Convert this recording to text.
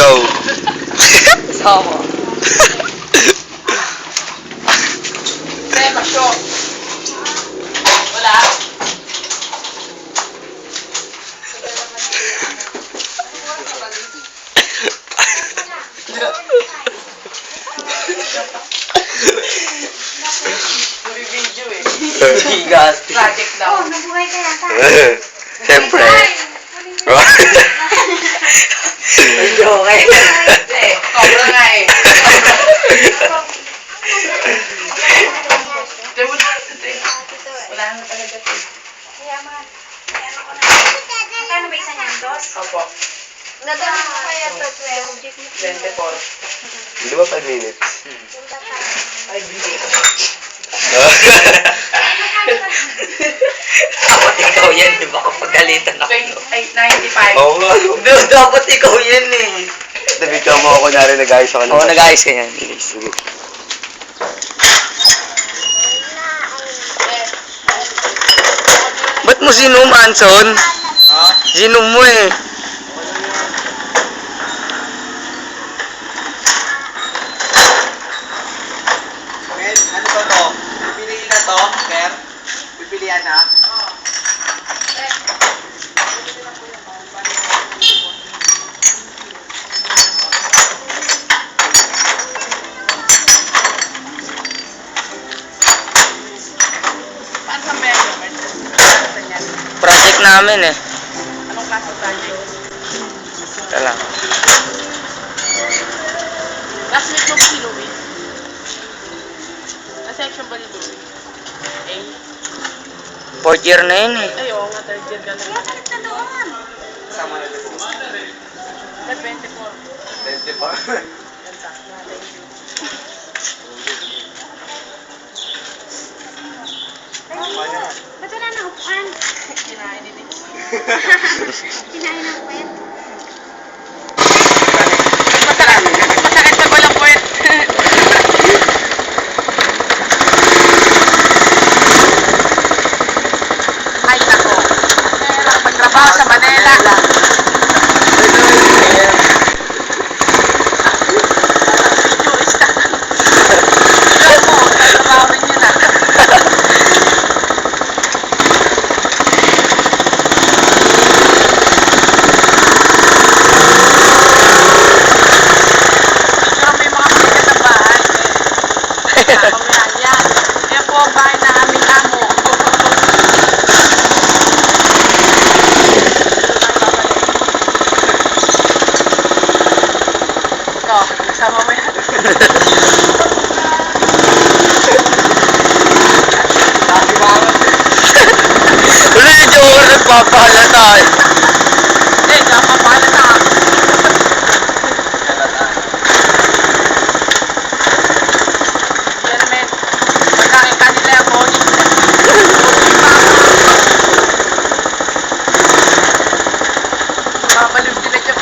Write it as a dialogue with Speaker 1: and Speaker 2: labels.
Speaker 1: Go.
Speaker 2: Sama. Pre, pasyo. Wala. Nabibidyo eh.
Speaker 1: Bigas.
Speaker 2: Project daw.
Speaker 3: Oh, nabuhay ka yata.
Speaker 1: Siyempre.
Speaker 2: Medyo okay. Hindi, cobra nga eh. Wala na talaga ito.
Speaker 3: Kaya mga, ano ko na. Magkano ba isa niyan? Dos?
Speaker 2: Opo,
Speaker 3: Nadala mo kaya ito, 12.
Speaker 2: 24.
Speaker 1: Di ba 5 minutes?
Speaker 2: Ay, bili.
Speaker 4: Dapat ikaw yan, di ba? Kapag galitan ako.
Speaker 2: 95.
Speaker 1: Oo nga.
Speaker 4: Dapat ikaw yan eh.
Speaker 1: David ka mo ako na rin nag-ayos ako ng
Speaker 4: Oo, nag-ayos ka yan.
Speaker 1: Sige.
Speaker 4: Ba't mo sinum, Anson?
Speaker 1: Ha?
Speaker 4: Sinum mo eh.
Speaker 1: Men, ano ba to? Pipiliin na to, Ker? Pipilian na?
Speaker 2: Paano sa meron?
Speaker 4: Project namin eh.
Speaker 2: Anong klase project?
Speaker 4: Ito lang.
Speaker 2: Classmate mo ba si Louie? Na-section ba ni Louie? A?
Speaker 4: Fourth year na yun eh.
Speaker 2: Ay, oo nga, third year ka na.
Speaker 3: Kaya balik na doon.
Speaker 1: Kasama na ito.
Speaker 2: Sa 24.
Speaker 1: 20 pa.
Speaker 2: Ganda. Thank you.
Speaker 3: Ba't wala na upuan?
Speaker 2: Kinain ni Nick.
Speaker 3: Kinain ng kwet.
Speaker 2: Masakit sa walang puwet. Ay, nako. Mahirap magtrabaho sa Manila. Video is na. Alam mo, tatrabaho rin yun ah. Pero may mga magiging ng bahay. Mamaya yan. Yan po ang bahay ng aming amo. Ikaw, kasama mo yan.
Speaker 4: Wala yung joker nagpapahalata eh.
Speaker 2: Hindi, kapapala na. Yan, men. Pagkain kanila yung body. Babaliw sila dyan